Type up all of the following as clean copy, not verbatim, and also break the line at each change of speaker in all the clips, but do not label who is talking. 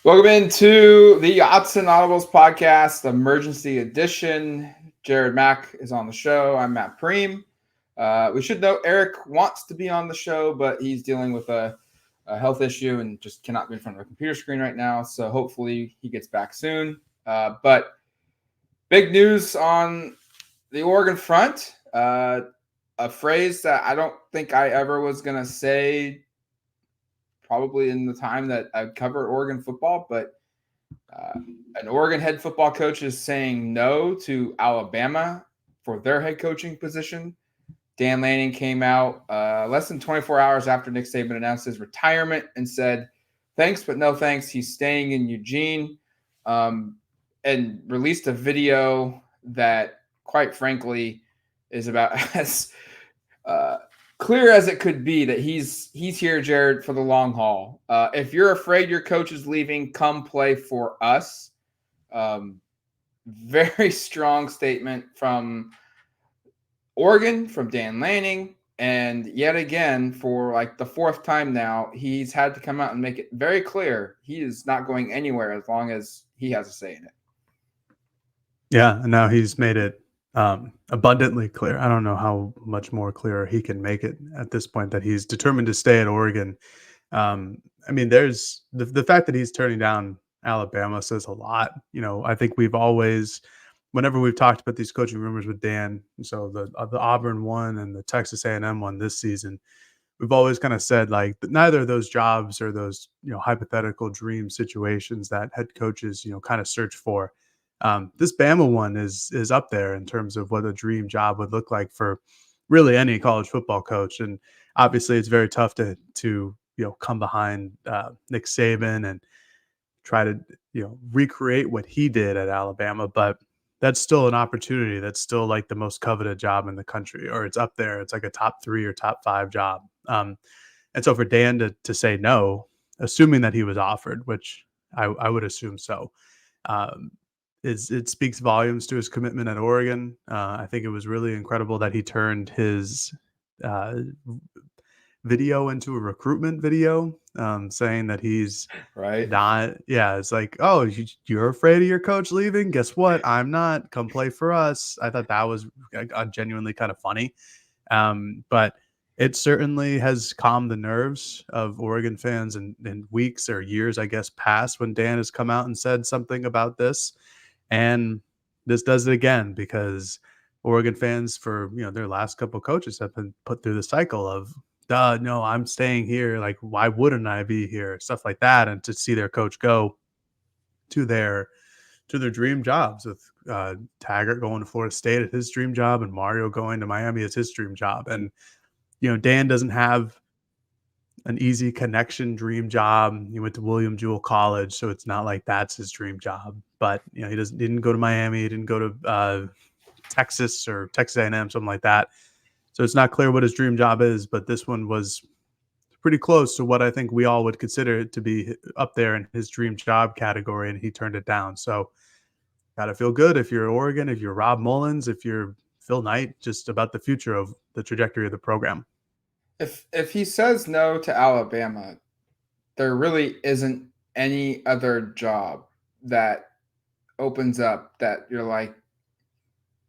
Welcome into the Autzen Audibles Podcast, emergency edition. Jared Mack is on the show. I'm Matt Prehm. We should note Eric wants to be on the show, but he's dealing with a health issue and just cannot be in front of a computer screen right now. So hopefully he gets back soon. But big news on the Oregon front. A phrase that I don't think I ever was going to say probably in the time that I've covered Oregon football, but an Oregon head football coach is saying no to Alabama for their head coaching position. Dan Lanning came out less than 24 hours after Nick Saban announced his retirement and said, thanks, but no thanks. He's staying in Eugene, and released a video that, quite frankly, is about as clear as it could be that he's here, Jared, for the long haul. If you're afraid your coach is leaving, come play for us. Very strong statement from Oregon, from Dan Lanning. And yet again, for like the fourth time now, he's had to come out and make it very clear he is not going anywhere as long as he has a say in it.
Yeah, and now he's made it abundantly clear. I don't know how much more clear he can make it at this point that he's determined to stay at Oregon. I mean, there's the fact that he's turning down Alabama says a lot. I think we've always, whenever we've talked about these coaching rumors with Dan, so the Auburn one and the Texas A&M one this season, we've always kind of said like neither of those jobs or those hypothetical dream situations that head coaches kind of search for. This Bama one is up there in terms of what a dream job would look like for really any college football coach, and obviously it's very tough to come behind Nick Saban and try to recreate what he did at Alabama, but that's still an opportunity. That's still like the most coveted job in the country, or it's up there. It's like a top 3 or top 5 job. And so for Dan to say no, assuming that he was offered, which I would assume so, um, it speaks volumes to his commitment at Oregon. I think it was really incredible that he turned his uh, video into a recruitment video, saying that he's
Right.
not. Yeah, it's like, oh, you're afraid of your coach leaving? Guess what? I'm not. Come play for us. I thought that was genuinely kind of funny. But it certainly has calmed the nerves of Oregon fans in weeks or years, I guess, past when Dan has come out and said something about this. And this does it again because Oregon fans for their last couple coaches have been put through the cycle of duh, no, I'm staying here. Like, why wouldn't I be here? Stuff like that. And to see their coach go to their dream jobs with Taggart going to Florida State at his dream job and Mario going to Miami as his dream job. And Dan doesn't have an easy connection dream job. He went to William Jewell College, so it's not like that's his dream job. But he didn't go to Miami, he didn't go to Texas or Texas A&M, something like that. So it's not clear what his dream job is, but this one was pretty close to what I think we all would consider it to be up there in his dream job category, and he turned it down. So gotta feel good if you're Oregon, if you're Rob Mullins, if you're Phil Knight, just about the future of the trajectory of the program.
If he says no to Alabama, there really isn't any other job that opens up that you're like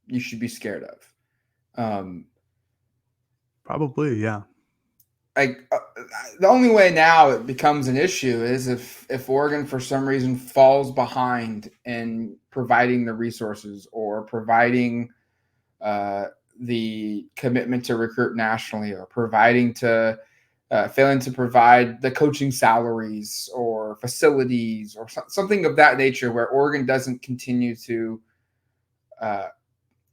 you should be scared of.
Probably, yeah.
Like the only way now it becomes an issue is if Oregon for some reason falls behind in providing the resources or providing uh, the commitment to recruit nationally or providing to failing to provide the coaching salaries or facilities or something of that nature where Oregon doesn't continue to uh,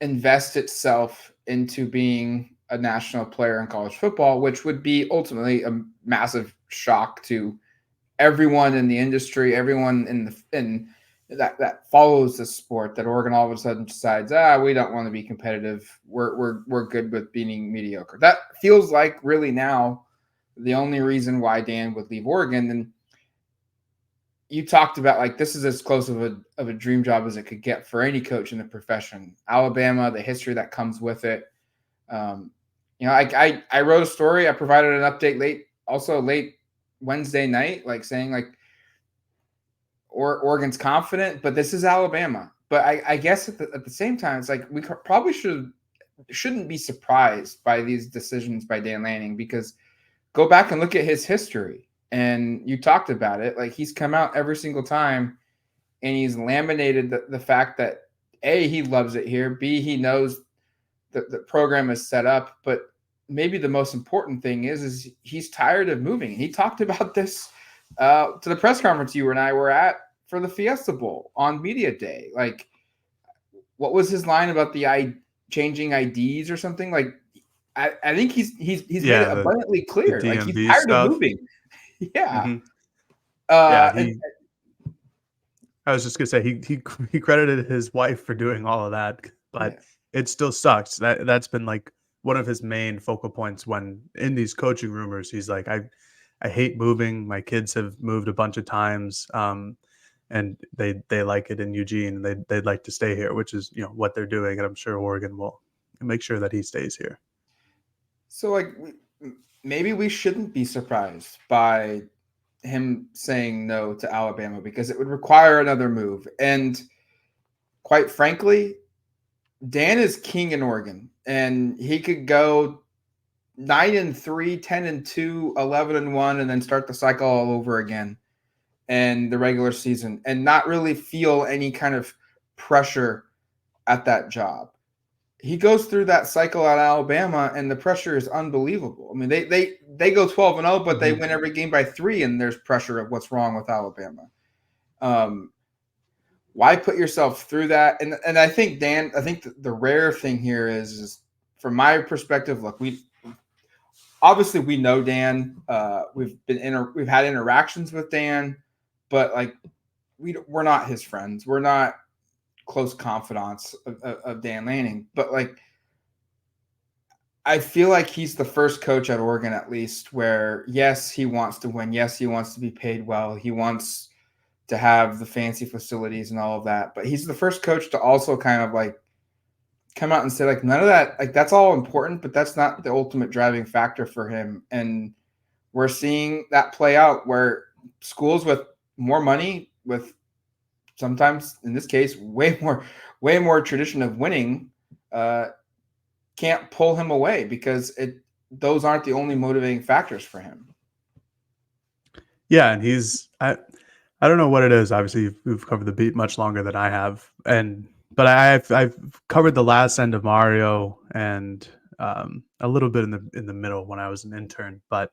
invest itself into being a national player in college football, which would be ultimately a massive shock to everyone in the industry, everyone in that follows the sport. That Oregon all of a sudden decides, we don't want to be competitive. We're good with being mediocre. That feels like really now the only reason why Dan would leave Oregon. And you talked about like this is as close of a dream job as it could get for any coach in the profession. Alabama, the history that comes with it. Um, I wrote a story. I provided an update late Wednesday night, like saying like Oregon's confident, but this is Alabama. But I guess at the same time, it's like we probably shouldn't be surprised by these decisions by Dan Lanning, because go back and look at his history. And you talked about it. Like, he's come out every single time and he's laminated the fact that A, he loves it here. B, he knows that the program is set up. But maybe the most important thing is he's tired of moving. He talked about this to the press conference you and I were at for the Fiesta Bowl on media day. Like, what was his line about the changing IDs or something? Like, I think he's made it abundantly clear. Like, he's tired
stuff.
of moving. Yeah.
Mm-hmm. I was just gonna say he credited his wife for doing all of that, but it still sucks. That's been like one of his main focal points when in these coaching rumors. He's like, I hate moving. My kids have moved a bunch of times, and they like it in Eugene. They'd like to stay here, which is what they're doing, and I'm sure Oregon will make sure that he stays here.
So, like, maybe we shouldn't be surprised by him saying no to Alabama, because it would require another move. And quite frankly, Dan is king in Oregon, and he could go 9-3, 10-2, 11-1, and then start the cycle all over again in the regular season and not really feel any kind of pressure at that job. He goes through that cycle at Alabama, and the pressure is unbelievable. I mean, they go 12-0, but they win every game by 3, and there's pressure of what's wrong with Alabama. Why put yourself through that? And I think, Dan, the rare thing here is from my perspective, look, we know Dan. We've had interactions with Dan, but like we're not his friends. We're not close confidants of Dan Lanning, but like I feel like he's the first coach at Oregon, at least, where yes, he wants to win. Yes, he wants to be paid well. He wants to have the fancy facilities and all of that. But he's the first coach to also kind of like come out and say, like, none of that, like, that's all important, but that's not the ultimate driving factor for him. And we're seeing that play out where schools with more money, with sometimes, in this case, way more tradition of winning, can't pull him away, because those aren't the only motivating factors for him.
Yeah, and I don't know what it is. Obviously, you've covered the beat much longer than I have, but I've covered the last end of Mario and a little bit in the middle when I was an intern. But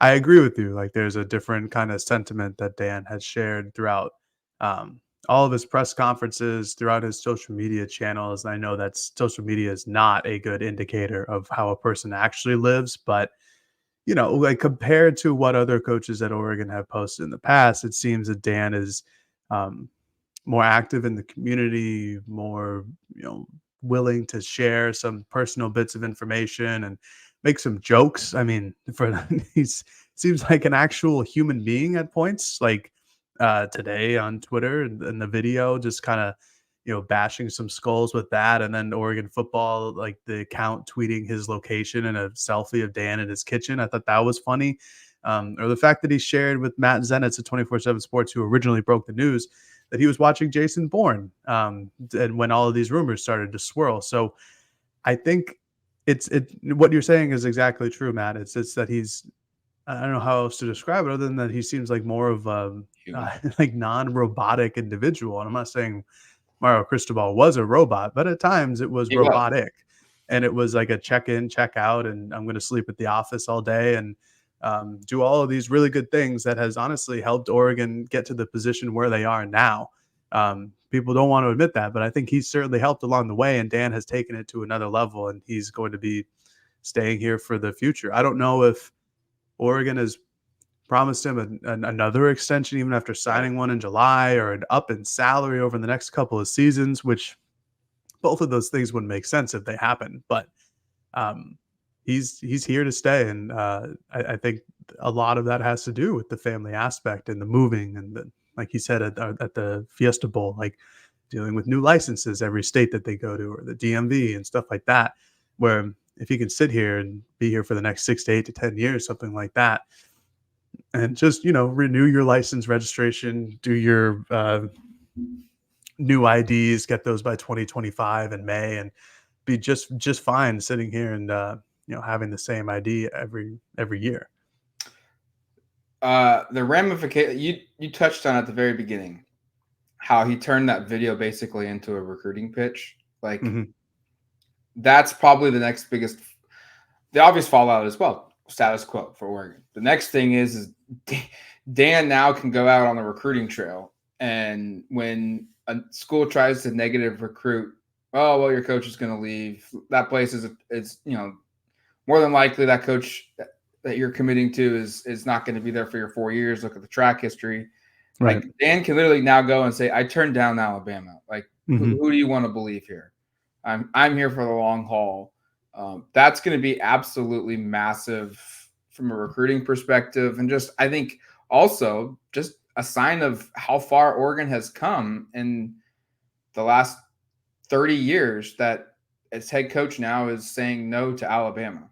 I agree with you. Like, there's a different kind of sentiment that Dan has shared throughout all of his press conferences, throughout his social media channels. And I know that social media is not a good indicator of how a person actually lives, but like, compared to what other coaches at Oregon have posted in the past, it seems that Dan is more active in the community, more willing to share some personal bits of information and make some jokes. I mean, he seems like an actual human being at points, like today on Twitter and the video, just kind of bashing some skulls with that. And then Oregon football, like the account tweeting his location and a selfie of Dan in his kitchen. I thought that was funny. Or the fact that he shared with Matt Zenitz at 24/7 Sports, who originally broke the news, that he was watching Jason Bourne. And when all of these rumors started to swirl. So I think what you're saying is exactly true, Matt. It's that I don't know how else to describe it other than that he seems like more of a like non-robotic individual. And I'm not saying Mario Cristobal was a robot, but at times it was robotic. And it was like a check in, check out, and I'm going to sleep at the office all day and do all of these really good things that has honestly helped Oregon get to the position where they are now. People don't want to admit that, but I think he's certainly helped along the way, and Dan has taken it to another level, and he's going to be staying here for the future. I don't know if Oregon has promised him another extension even after signing one in July, or an up in salary over the next couple of seasons, which both of those things wouldn't make sense if they happen. But he's here to stay, and I think a lot of that has to do with the family aspect and the moving, and like you said at the Fiesta Bowl, like dealing with new licenses every state that they go to, or the DMV and stuff like that, where if he can sit here and be here for the next 6 to 8 to 10 years, something like that, and just, renew your license registration, do your new IDs, get those by 2025 in May, and be just fine sitting here and having the same ID every year.
The ramification you touched on at the very beginning, how he turned that video basically into a recruiting pitch. Like that's probably the next biggest, the obvious fallout as well. Status quo for Oregon. The next thing is Dan now can go out on the recruiting trail, and when a school tries to negative recruit, oh well, your coach is going to leave. That place is more than likely that coach that you're committing to is not going to be there for your 4 years. Look at the track history.
Right.
Like Dan can literally now go and say, I turned down Alabama. Like who do you want to believe here? I'm here for the long haul. That's going to be absolutely massive from a recruiting perspective. And just, I think also just a sign of how far Oregon has come in the last 30 years that its head coach now is saying no to Alabama.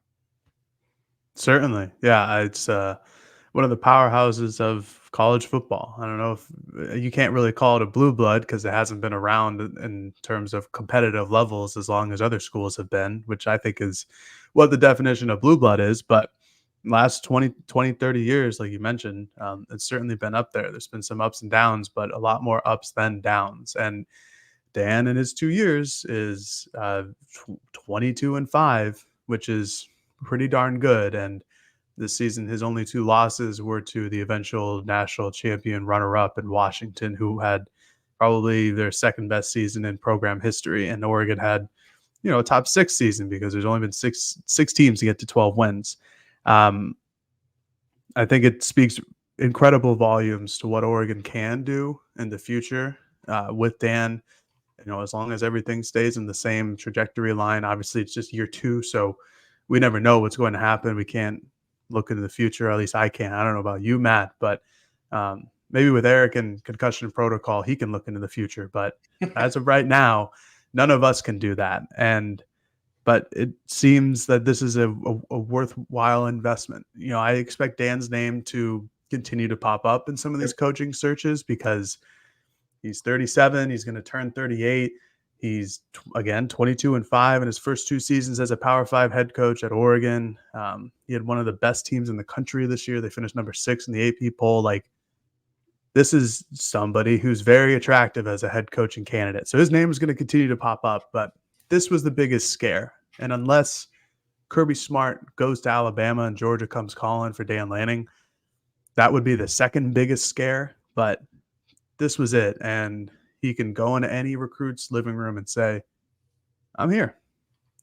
Certainly. Yeah. It's one of the powerhouses of college football. I don't know if you can't really call it a blue blood because it hasn't been around in terms of competitive levels as long as other schools have been, which I think is what the definition of blue blood is. But last 20, 30 years, like you mentioned, it's certainly been up there. There's been some ups and downs, but a lot more ups than downs. And Dan in his 2 years is 22-5, which is pretty darn good. And this season, his only 2 losses were to the eventual national champion runner-up in Washington, who had probably their second best season in program history. And Oregon had, a top 6 season because there's only been six teams to get to 12 wins. I think it speaks incredible volumes to what Oregon can do in the future with Dan. As long as everything stays in the same trajectory line. Obviously, it's just year 2, so we never know what's going to happen. We can't look into the future. At least I can't. I don't know about you, Matt, but maybe with Eric and concussion protocol, he can look into the future. But as of right now, none of us can do that. But it seems that this is a worthwhile investment. I expect Dan's name to continue to pop up in some of these coaching searches because he's 37. He's going to turn 38. He's, again, 22-5 in his first 2 seasons as a Power 5 head coach at Oregon. He had one of the best teams in the country this year. They finished number 6 in the AP poll. Like, this is somebody who's very attractive as a head coaching candidate. So his name is going to continue to pop up, but this was the biggest scare. And unless Kirby Smart goes to Alabama and Georgia comes calling for Dan Lanning, that would be the second biggest scare. But this was it. And he can go into any recruit's living room and say, I'm here.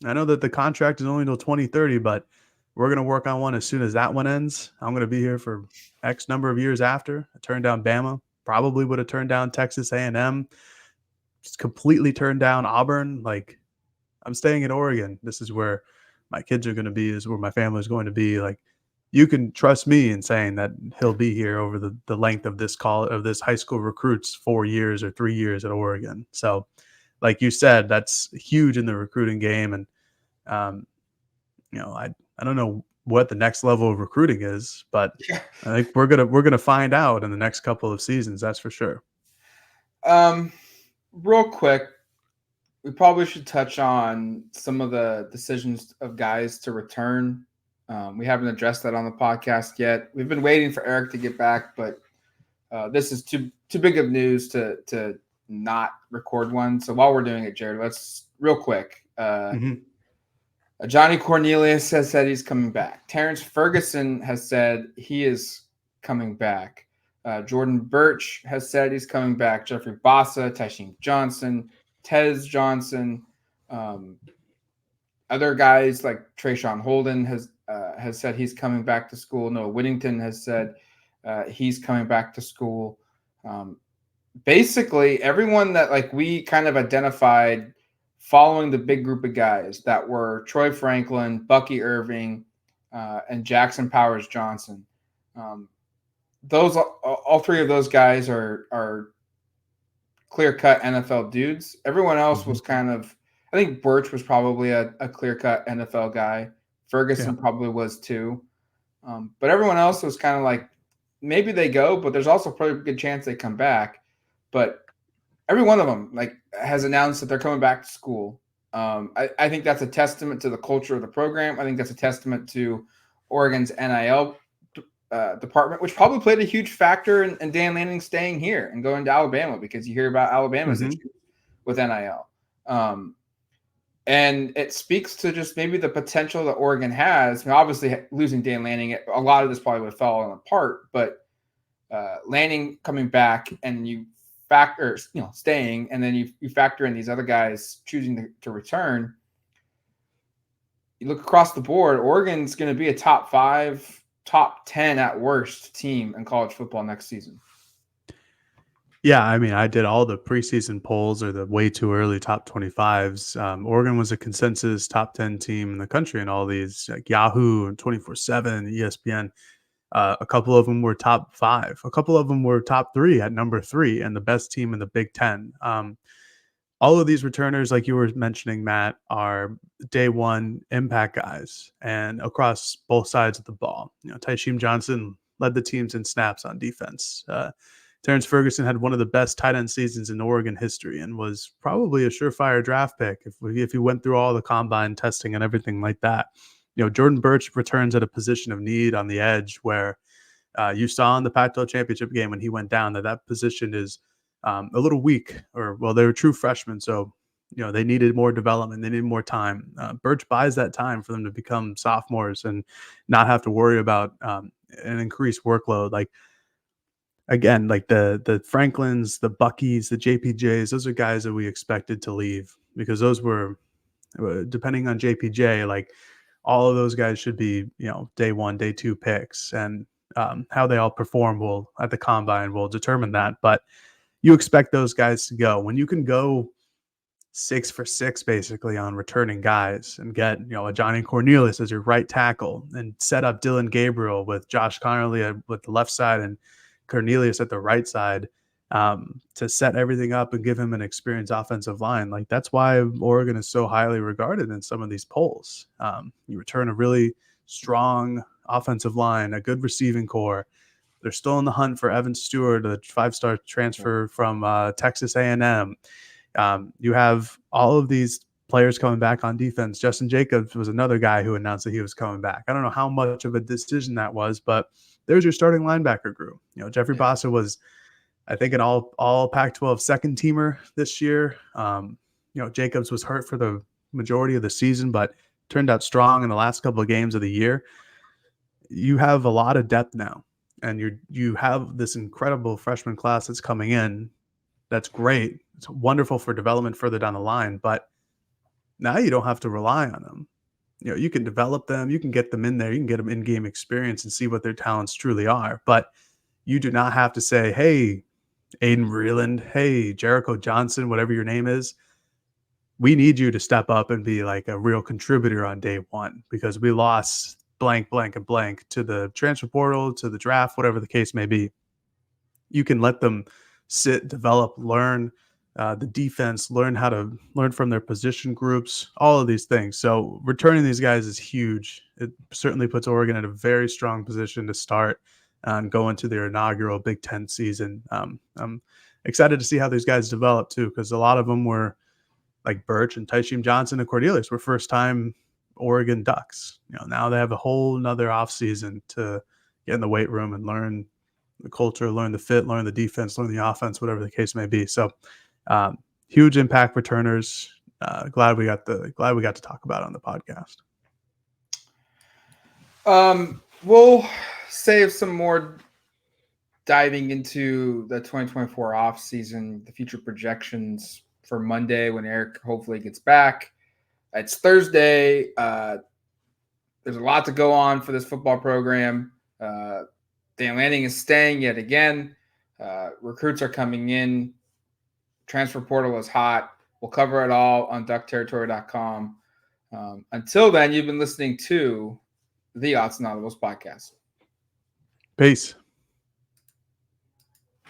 I know that the contract is only until 2030, but we're going to work on one as soon as that one ends. I'm going to be here for X number of years after. I turned down Bama, probably would have turned down Texas A&M, just completely turned down Auburn. Like, I'm staying in Oregon. This is where my kids are going to be, this is where my family is going to be. Like, you can trust me in saying that he'll be here over the length of this high school recruit's 4 years or 3 years at Oregon. So, like you said, that's huge in the recruiting game. And, I don't know what the next level of recruiting is, but I think we're gonna find out in the next couple of seasons. That's for sure.
Real quick, we probably should touch on some of the decisions of guys to return. We haven't addressed that on the podcast yet. We've been waiting for Eric to get back, but this is too big of news to not record one. So while we're doing it, Jared, let's real quick. Johnny Cornelius has said he's coming back. Terrence Ferguson has said he is coming back. Jordan Birch has said he's coming back. Jeffrey Bassa, Tysheem Johnson, Tez Johnson, other guys like Trayshawn Holden has said he's coming back to school. Noah Whittington has said he's coming back to school. Basically, everyone that we kind of identified following the big group of guys that were Troy Franklin, Bucky Irving, and Jackson Powers Johnson. Those all 3 of those guys are clear-cut NFL dudes. Everyone else was kind of, I think Birch was probably a clear-cut NFL guy. Ferguson probably was too. But everyone else was kind of like maybe they go, but there's also probably a good chance they come back. But every one of them like has announced that they're coming back to school. I think that's a testament to the culture of the program. I think that's a testament to Oregon's NIL department, which probably played a huge factor in Dan Lanning staying here and going to Alabama, because you hear about Alabama's issues with NIL. And it speaks to just maybe the potential that Oregon has. I mean, obviously, losing Dan Lanning, a lot of this probably would have fallen apart. But Lanning coming back, and you factor, staying, and then you factor in these other guys choosing to return. You look across the board, Oregon's going to be a top 5, top 10 at worst team in college football next season.
Yeah, I mean, I did all the preseason polls or the way too early top 25s. Oregon was a consensus top 10 team in the country in all these, like Yahoo and 24/7, ESPN. A couple of them were top 5. A couple of them were top 3 at number 3 and the best team in the Big Ten. All of these returners, like you were mentioning, Matt, are day one impact guys and across both sides of the ball. Tysheem Johnson led the teams in snaps on defense. Terrence Ferguson had one of the best tight end seasons in Oregon history and was probably a surefire draft pick if he went through all the combine testing and everything like that. Jordan Birch returns at a position of need on the edge where you saw in the Pac-12 championship game when he went down that position is a little weak, they were true freshmen. So, they needed more development. They needed more time. Birch buys that time for them to become sophomores and not have to worry about an increased workload. Like, again, like the Franklins, the Buckies, the JPJs, those are guys that we expected to leave because those were, depending on JPJ, like all of those guys should be, day 1, day 2 picks, and how they all perform at the combine will determine that. But you expect those guys to go. When you can go 6 for 6 basically on returning guys and get, a Johnny Cornelius as your right tackle and set up Dylan Gabriel with Josh Connerly with the left side and Cornelius at the right side to set everything up and give him an experienced offensive line. Like, that's why Oregon is so highly regarded in some of these polls. You return a really strong offensive line, a good receiving core. They're still in the hunt for Evan Stewart, a 5-star transfer from Texas A&M. You have all of these players coming back on defense. Justin Jacobs was another guy who announced that he was coming back. I don't know how much of a decision that was, but there's your starting linebacker group. Jeffrey Bassa was, I think, an all Pac-12 second teamer this year. Jacobs was hurt for the majority of the season, but turned out strong in the last couple of games of the year. You have a lot of depth now, and you have this incredible freshman class that's coming in. That's great. It's wonderful for development further down the line, but now you don't have to rely on them. You can develop them, you can get them in there, you can get them in-game experience and see what their talents truly are. But you do not have to say, hey, Aiden Vreeland, hey, Jericho Johnson, whatever your name is, we need you to step up and be like a real contributor on day one because we lost blank, blank, and blank to the transfer portal, to the draft, whatever the case may be. You can let them sit, develop, learn the defense, learn how to learn from their position groups, all of these things. So returning these guys is huge. It certainly puts Oregon in a very strong position to start and go into their inaugural Big Ten season. I'm excited to see how these guys develop too, because a lot of them were like Birch and Tysheem Johnson and Cornelius were first-time Oregon Ducks. Now they have a whole nother offseason to get in the weight room and learn the culture, learn the fit, learn the defense, learn the offense, whatever the case may be. So huge impact returners. Glad we got to talk about it on the podcast.
We'll save some more diving into the 2024 off season, the future projections for Monday when Eric hopefully gets back. It's Thursday. There's a lot to go on for this football program. Dan Lanning is staying yet again. Recruits are coming in. Transfer portal is hot. We'll cover it all on duckterritory.com. Until then, you've been listening to the Autzen Audibles Podcast.
Peace.